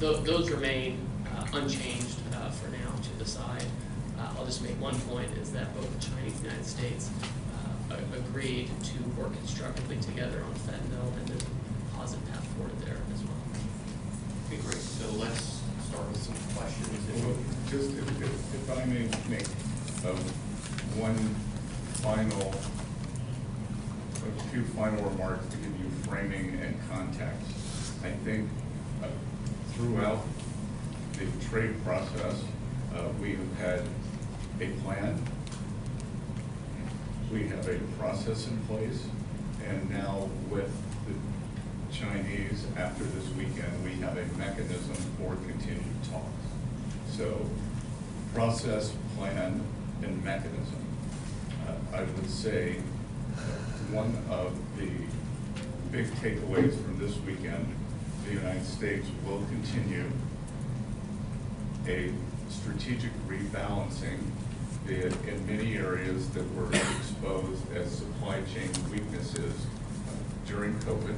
those remain unchanged for now to the side. I'll just make one point, is that both the Chinese and the United States agreed to work constructively together on fentanyl, and there's a positive path forward there as well. Okay, great. So let's start with some questions. Just if I may make a few final remarks to give you framing and context. I think throughout the trade process, we have had a plan, we have a process in place, and now with the Chinese, after this weekend, we have a mechanism for continued talks. So, process, plan, and mechanism. I would say one of the big takeaways from this weekend, the United States will continue a strategic rebalancing in many areas that were exposed as supply chain weaknesses during COVID,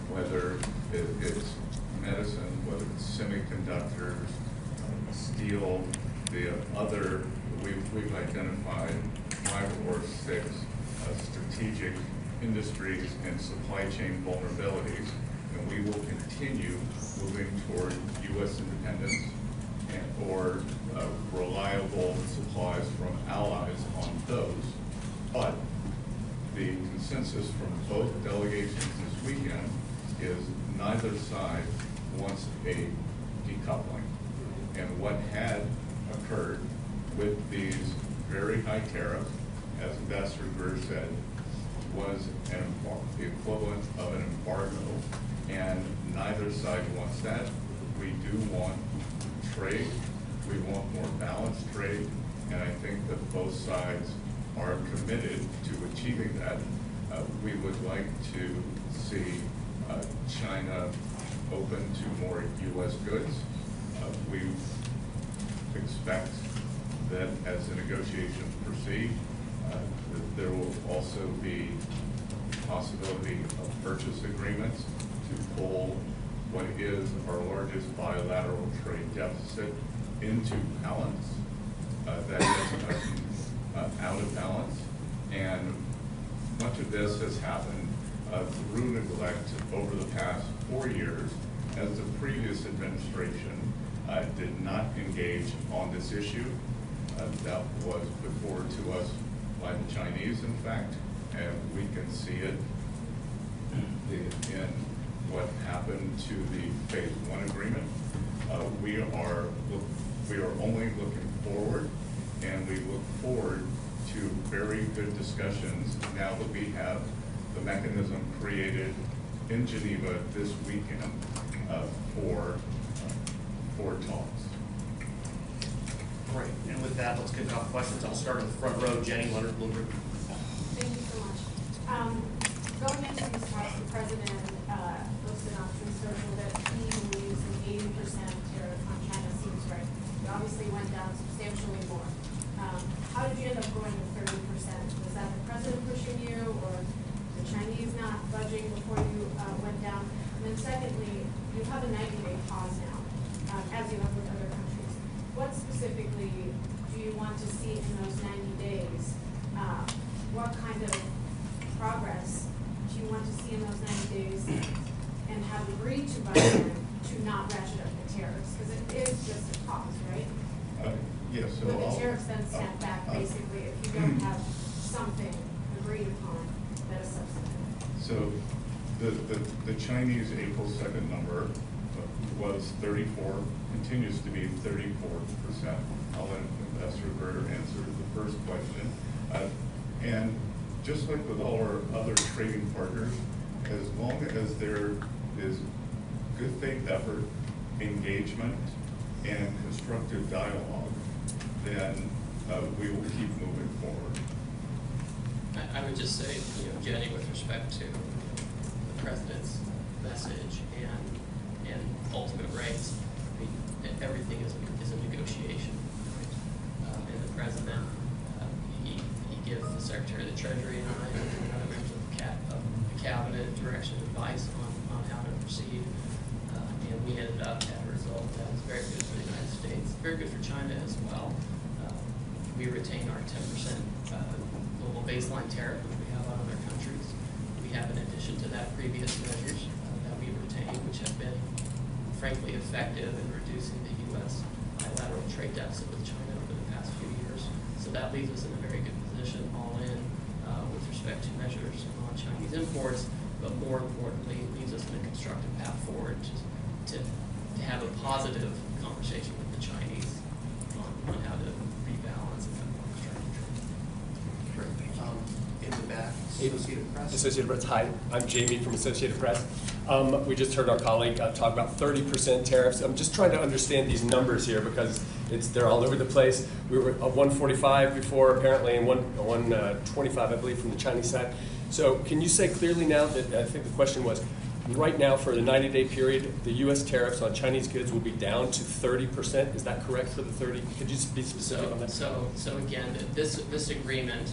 whether it's medicine, whether it's semiconductors, steel, the other, we've identified 5 or 6 strategic industries and supply chain vulnerabilities, and we will continue moving toward U.S. independence or reliable supplies from allies on those. But the consensus from both delegations this weekend is neither side wants a decoupling. And what had occurred with these very high tariffs, as Ambassador Greer said, was the equivalent of an embargo, and neither side wants that. We do want trade, we want more balanced trade, and I think that both sides are committed to achieving that. We would like to see China open to more U.S. goods. We expect that as the negotiations proceed, that there will also be possibility of purchase agreements to pull what is our largest bilateral trade deficit into balance. That is out of balance, and much of this has happened through neglect over the past 4 years, as the previous administration did not engage on this issue. That was put forward to us by the Chinese, in fact, and we can see it in what happened to the Phase 1 agreement. We are only looking forward, and we look forward to very good discussions now that we have the mechanism created in Geneva this weekend for talks. Great. And with that, let's kick off questions. I'll start in the front row. Jenny, Leonard, Bloomberg. Thank you so much. Going into these talks, the president posted on Truth Social that he believes an 80% tariff on China seems right. It obviously went down substantially more. How did you end up going to 30%? Was that the president pushing you, or the Chinese not budging before you went down? And then secondly, you have a 90-day pause now, as you have with other countries. What specifically do you want to see in those 90 days? What kind of progress do you want to see in those 90 days, and have agreed to by then to not ratchet up the tariffs? Because it is just a pause, right? Yes. So but the tariffs then snap back, basically, if you don't have something agreed upon that is substantive. So the Chinese April 2nd number was 34, continues to be 34%. I'll let Ambassador Greer answer the first question. And just like with all our other trading partners, as long as there is good faith effort, engagement, and constructive dialogue, then we will keep moving forward. I would just say, Jenny, with respect to the president's message and ultimate rights, I mean, everything is a negotiation. Right? And the president, he gives the Secretary of the Treasury and I, and other members of the cabinet direction, advice on how to proceed. And we had ended up as a result. That was very good for the United States, very good for China as well. We retain our 10% global baseline tariff, which we have on other countries. We have, in addition to that, previous measures that we retained, which have been, frankly, effective in reducing the U.S. bilateral trade deficit with China over the past few years. So that leaves us in a very good position, all in, with respect to measures on Chinese imports, but more importantly, it leaves us in a constructive path forward to have a positive conversation with the Chinese on how to rebalance and have more constructive trade. In the back, Associated Press. Associated Press. Hi, I'm Jamie from Associated Press. We just heard our colleague talk about 30% tariffs. I'm just trying to understand these numbers here because they're all over the place. We were at 145 before, apparently, and 125, I believe, from the Chinese side. So can you say clearly now that, I think the question was, right now for the 90-day period, the U.S. tariffs on Chinese goods will be down to 30%. Is that correct for the 30? Could you be specific on that? So again, this agreement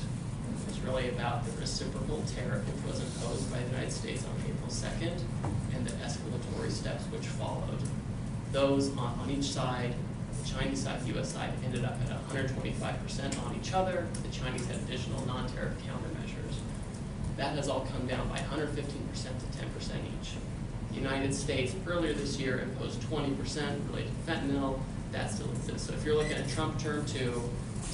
is really about the reciprocal tariff which was imposed by the United States on April 2nd and the escalatory steps which followed. Those on each side, the Chinese side, the U.S. side, ended up at 125% on each other. The Chinese had additional non-tariff countermeasures. That has all come down by 115% to 10% each. The United States earlier this year imposed 20% related to fentanyl. That still exists. So if you're looking at Trump Term 2,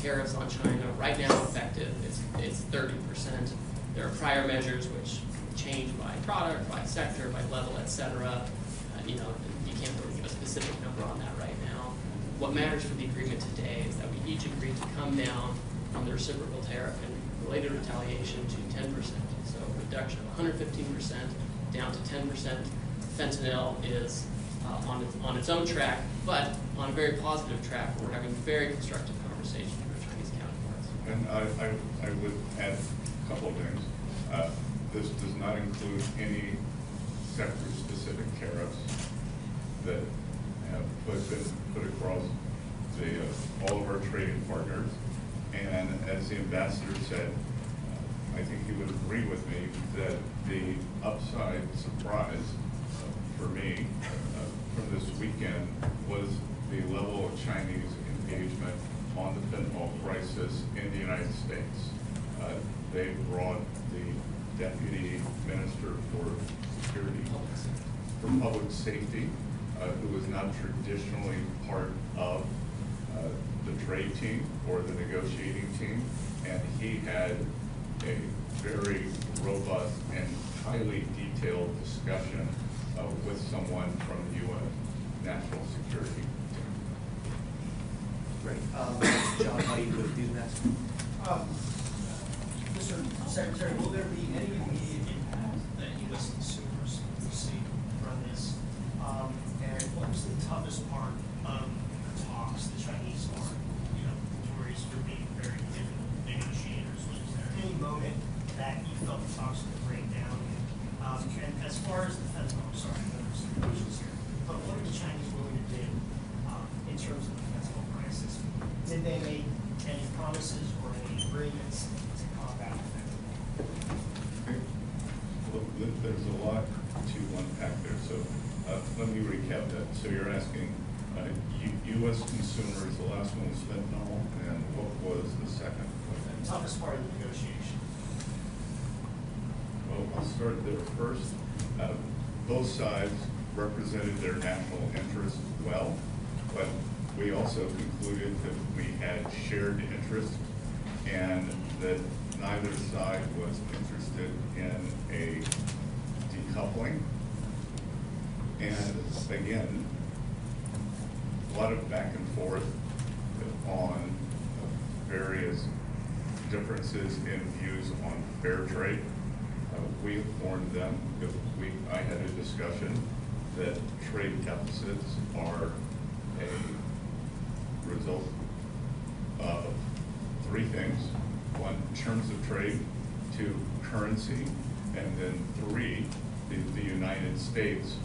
tariffs on China right now effective, it's 30%. There are prior measures which change by product, by sector, by level, et cetera. You can't really give a specific number on that right now. What matters for the agreement today is that we each agreed to come down on the reciprocal tariff and related retaliation to 10%. So a reduction of 115% down to 10%. Fentanyl is on its own track, but on a very positive track. We're having very constructive conversations with our Chinese counterparts. And I would add a couple of things. This does not include any sector-specific tariffs that have been put across all of our trading partners. And as the ambassador said, I think he would agree with me that the upside surprise for me from this weekend was the level of Chinese engagement on the fentanyl crisis in the United States. They brought the Deputy Minister for Public Safety, who was not traditionally part of the trade team or the negotiating team, and he had a very robust and highly detailed discussion with someone from the U.S. National Security team. Great. John White with Newsmax. Mr. Secretary, will there be any immediate impact that U.S. consumers will see from this? And what was the toughest part of the talks? The Chinese are, notorious for being very difficult negotiators. Was there any moment that you felt the talks would break down? And as far as the fentanyl, I'm sorry, there's conclusions here, but what are the Chinese willing to do in terms of the fentanyl crisis? Did they make any promises or any agreements to combat fentanyl? Well, there's a lot to unpack there, so let me recap that. So you're asking U.S. consumers, the last one was fentanyl, and what was the second? The toughest part of the negotiation. Well, I'll start there first. Both sides represented their national interests well, but we also concluded that we had shared interests and that neither side was interested in a decoupling. And again, a lot of back and forth on various differences in views on fair trade. We informed them that I had a discussion that trade deficits are a result of three things. One, terms of trade, two, currency, and then three, the United States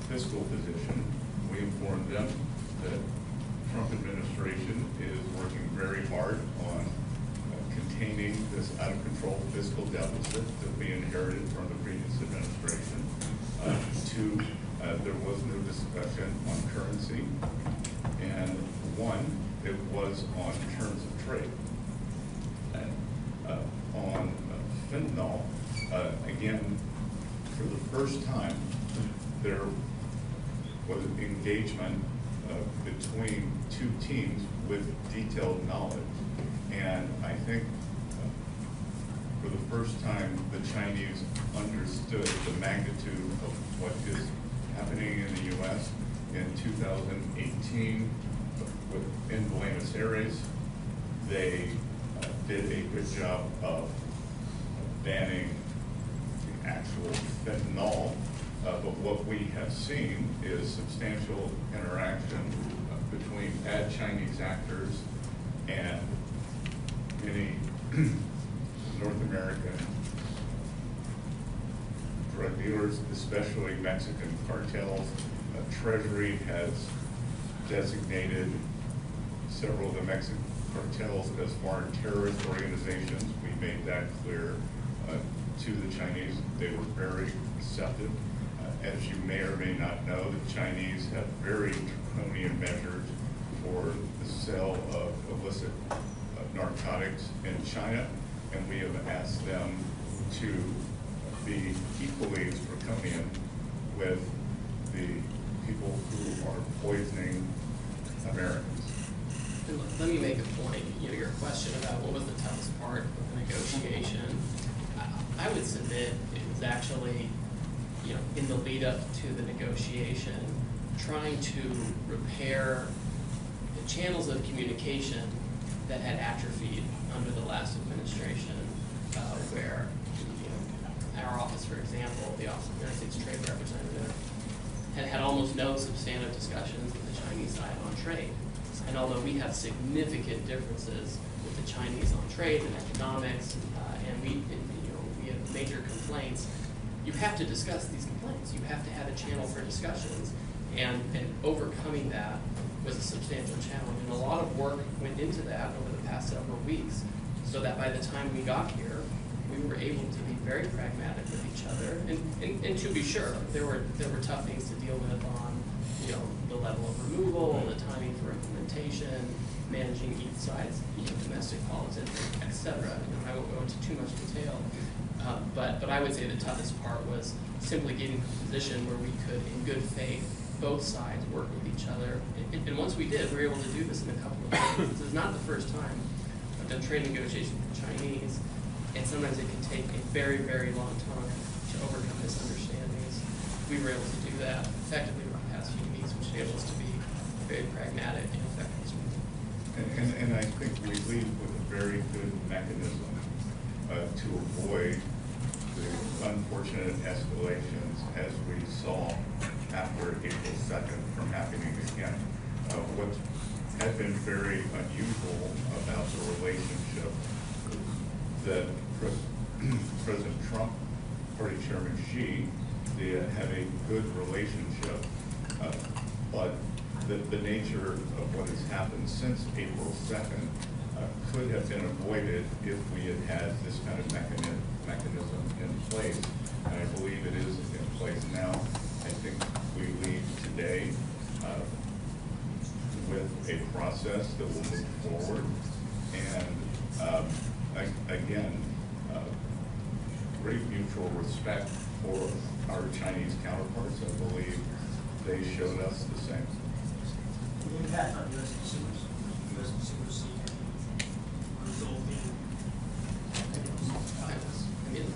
fiscal position. We informed them that Trump administration is working very hard on containing this out-of-control fiscal deficit that we inherited from the previous administration, to There was no discussion on currency, and one, it was on terms of trade. And on fentanyl, again, for the first time, there was engagement between two teams with detailed knowledge. And I think for the first time, the Chinese understood the magnitude of what is happening in the U.S. in 2018 in Buenos Aires. They did a good job of banning the actual fentanyl, but what we have seen is substantial interaction between bad Chinese actors and many North American drug dealers, especially Mexican cartels. Treasury has designated several of the Mexican cartels as foreign terrorist organizations. We made that clear to the Chinese. They were very receptive. As you may or may not know, the Chinese have very draconian measures for the sale of illicit narcotics in China, and we have asked them to be equally as draconian with the people who are poisoning Americans. And let me make a point. Your question about what was the toughest part of the negotiation, I would submit it was actually, in the lead up to the negotiation, trying to repair the channels of communication that had atrophied under the last administration, where our office, for example, the Office of the United States Trade Representative, had almost no substantive discussions with the Chinese side on trade. And although we have significant differences with the Chinese on trade and economics, and we have major complaints, you have to discuss these complaints. You have to have a channel for discussions, and overcoming that was a substantial challenge. And a lot of work went into that over the past several weeks, so that by the time we got here, we were able to be very pragmatic with each other. And to be sure, there were tough things to deal with on the level of removal, the timing for implementation, managing each side's domestic politics, etc. I won't go into too much detail, but I would say the toughest part was simply getting to a position where we could, in good faith, both sides work with each other. And once we did, we were able to do this in a couple of days. This is not the first time I've done trade negotiations with the Chinese, and sometimes it can take a very, very long time to overcome misunderstandings. We were able to do that effectively over the past few weeks, which enabled us to be very pragmatic and effective. And I think we lead with a very good mechanism to avoid the unfortunate escalations as we saw after April 2nd from happening again. What had been very unusual about the relationship that President Trump, Party Chairman Xi, they had a good relationship, but the nature of what has happened since April 2nd could have been avoided if we had had this kind of mechanism in place. And I believe it is in place now. I think we leave today with a process that will move forward. And again, great mutual respect for our Chinese counterparts. I believe they showed us the same. The impact on U.S. consumers see resulting. I mean,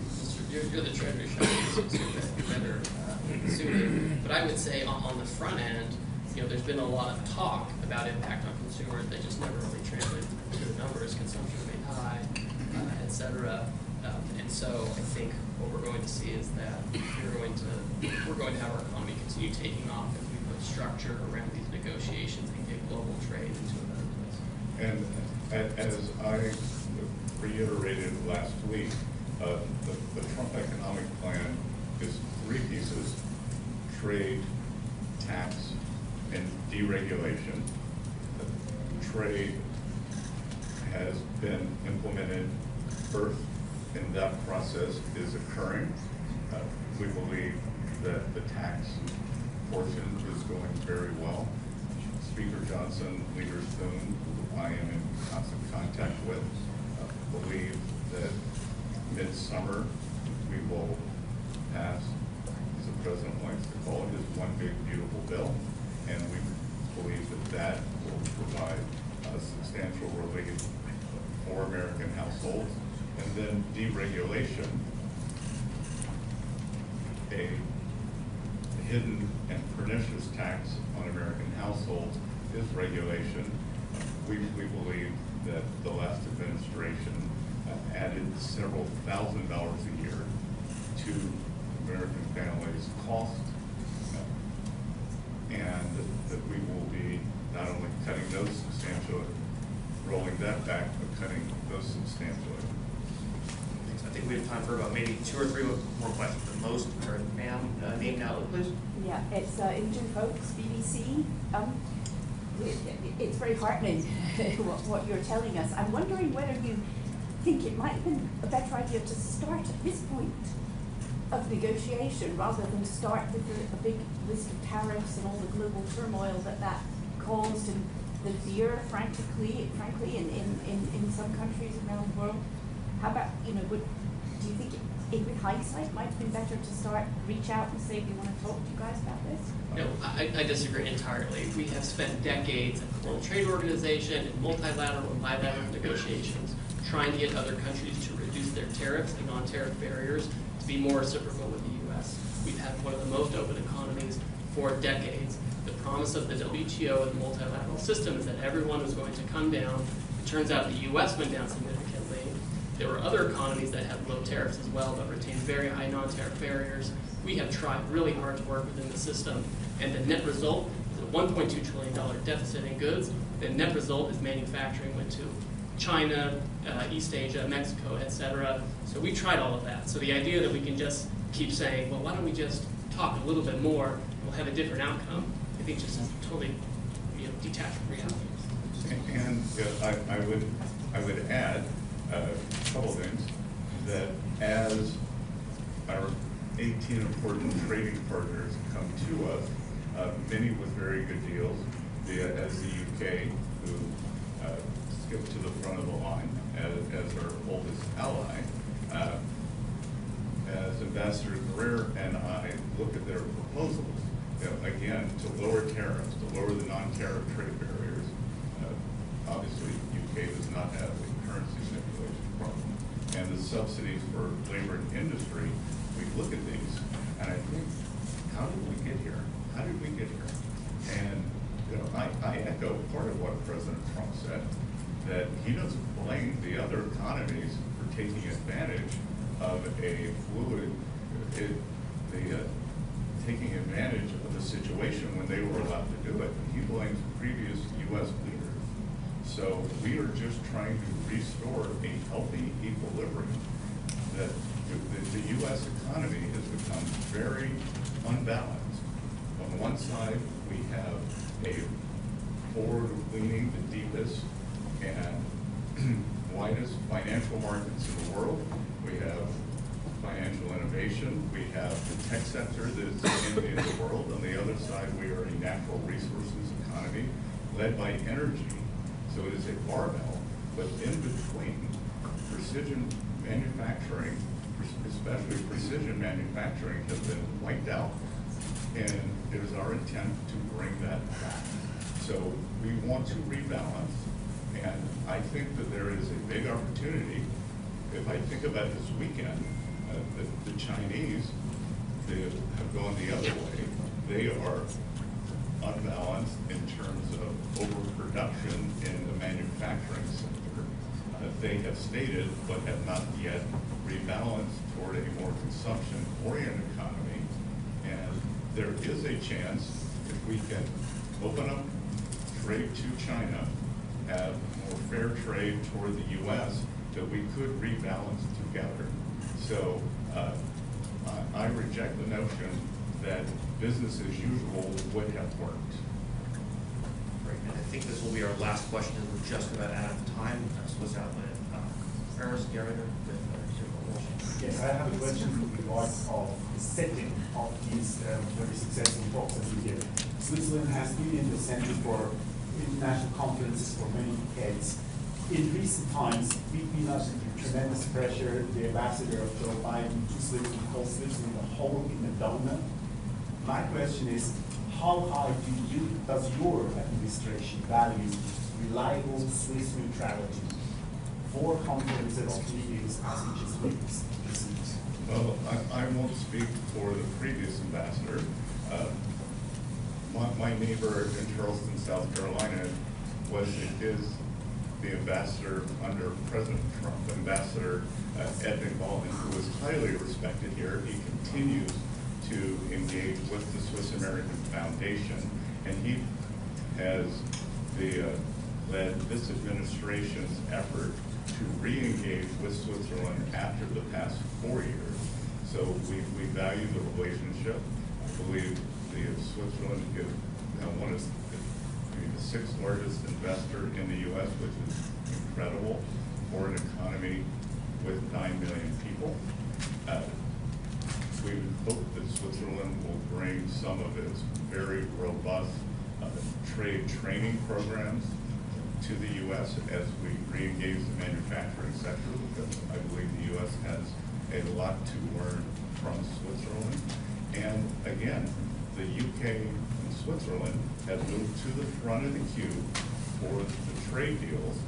you're the Treasury Secretary, so you're better suited. But I would say on the front end, there's been a lot of talk about impact on consumers that just never really translated to the numbers. Consumption remained high, et cetera. And so I think what we're going to see is that we're going to have our economy continue taking off as we put structure around these negotiations and get global trade into a better place. And as I reiterated last week, the Trump economic plan is 3 pieces: trade, tax, and deregulation. Trade has been implemented first, and that process is occurring. We believe that the tax portion is going very well. Speaker Johnson, Leader Thune, who I am in constant contact with, believe that midsummer we will pass, as the President likes to call it, his one big beautiful bill, and we believe that that will provide substantial relief for American households. And then deregulation, a hidden and pernicious tax on American households, is regulation. We believe that the last administration added several $1,000s a year to American families' cost, and that we will be not only cutting those substantially, rolling that back, but cutting those substantially. I think we have time for about maybe 2 or 3 more questions at most. Ma'am, name now, please. Yeah, it's Imogen Folks, BBC. It's very heartening what you're telling us. I'm wondering whether you think it might have been a better idea to start at this point of negotiation rather than start with a big list of tariffs and all the global turmoil that caused and the fear, frankly, in some countries around the world. How about, do you think with hindsight might have been better to reach out and say we want to talk to you guys about this? No, I disagree entirely. We have spent decades at the World Trade Organization in multilateral and bilateral negotiations trying to get other countries to reduce their tariffs and non-tariff barriers to be more reciprocal with the U.S. We've had one of the most open economies for decades. The promise of the WTO and the multilateral system is that everyone was going to come down. It turns out the U.S. went down significantly. There were other economies that had low tariffs as well, but retained very high non-tariff barriers. We have tried really hard to work within the system, and the net result is a $1.2 trillion deficit in goods. The net result is manufacturing went to China, East Asia, Mexico, etc. So we tried all of that. So the idea that we can just keep saying, well, why don't we just talk a little bit more, and we'll have a different outcome, I think just totally detached from reality. And I would add a couple things, that as our 18 important trading partners come to us, many with very good deals, as the UK, who skipped to the front of the line as our oldest ally, as Ambassador Greer and I look at their proposals, again, to lower tariffs, to lower the non-tariff trade barriers. Obviously, UK does not have a currency manipulation problem. And the subsidies for labor and industry, we look at these, and I think, how did we get here? How did we get here? And I echo part of what President Trump said, that he doesn't blame the other economies for taking advantage of a fluid, taking advantage of the situation when they were allowed to do it. He blames previous U.S. leaders. So we are just trying to restore a healthy equilibrium. That the U.S. economy has become very unbalanced. On one side, we have a forward-leaning, the deepest and widest financial markets in the world. We have financial innovation. We have the tech sector that's in the world. On the other side, we are a natural resources economy led by energy. So it is a barbell, but in between, precision manufacturing, especially precision manufacturing, has been wiped out. And it is our intent to bring that back. So we want to rebalance. And I think that there is a big opportunity. If I think about this weekend, the Chinese, they have gone the other way. They are unbalanced in terms of overproduction in the manufacturing sector. They have stated, but have not yet rebalanced toward a more consumption-oriented economy. And there is a chance, if we can open up trade to China, have more fair trade toward the U.S., that we could rebalance together. So I reject the notion that business as usual would have worked. Great, and I think this will be our last question, and we're just about out of time. So let's out with Ferris, Gary, with Yes, I have a question with regards of the setting of these very successful talks that we hear. Switzerland has been in the center for international conferences for many decades. In recent times, we've been under tremendous pressure. The ambassador of Joe Biden to Switzerland calls Switzerland a hole in the donut. My question is, how high does your administration value reliable Swiss neutrality for conferences of meetings as it just witnessed? Well, I won't speak for the previous ambassador. My neighbor in Charleston, South Carolina, is the ambassador under President Trump, Ambassador Ed McBaldwin, who is highly respected here. He continues to engage with the Swiss American Foundation, and he has led this administration's effort to re-engage with Switzerland after the past 4 years. So we value the relationship. I believe Switzerland is one of the sixth largest investor in the U.S., which is incredible for an economy with 9 million people. We would hope that Switzerland will bring some of its very robust trade training programs to the U.S. as we re-engage the manufacturing sector, because I believe the U.S. has a lot to learn from Switzerland. And again, the UK and Switzerland have moved to the front of the queue for the trade deals,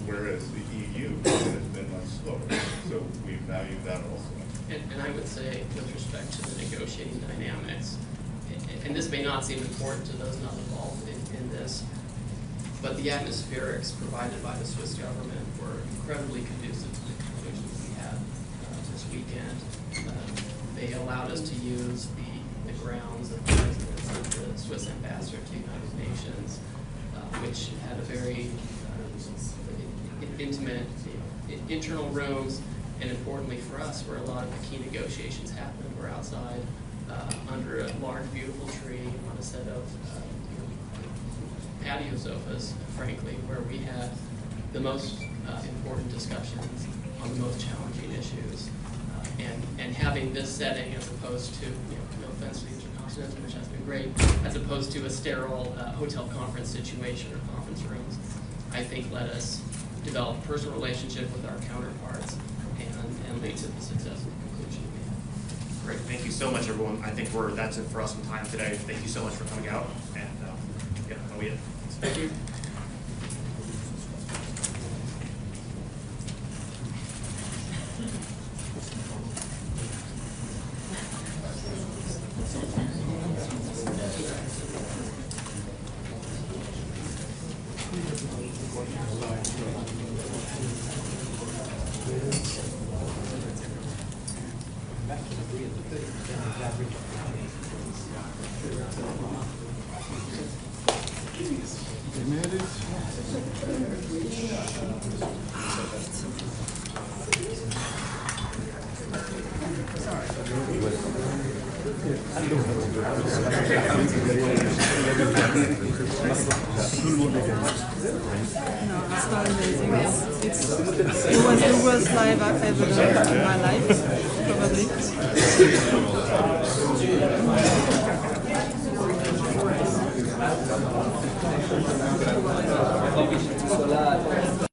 whereas the EU has been much slower. So we value that also. And I would say, with respect to the negotiating dynamics, and this may not seem important to those not involved in this, but the atmospherics provided by the Swiss government were incredibly conducive to the conclusions we had this weekend. They allowed us to use the grounds of the residence of the Swiss ambassador to the United Nations, which had a very intimate, internal rooms, and importantly for us, where a lot of the key negotiations happened. We're outside under a large, beautiful tree on a set of patio sofas, frankly, where we had the most important discussions on the most challenging issues. And having this setting as opposed to, no offense to the Intercontinental, which has been great, as opposed to a sterile hotel conference situation or conference rooms, I think let us develop a personal relationship with our counterparts and lead to the successful conclusion we had. Great, thank you so much, everyone. I think that's it for us in time today. Thank you so much for coming out, and yeah, that'll be it. Thank you. It was the worst live I've ever done in my life, probably.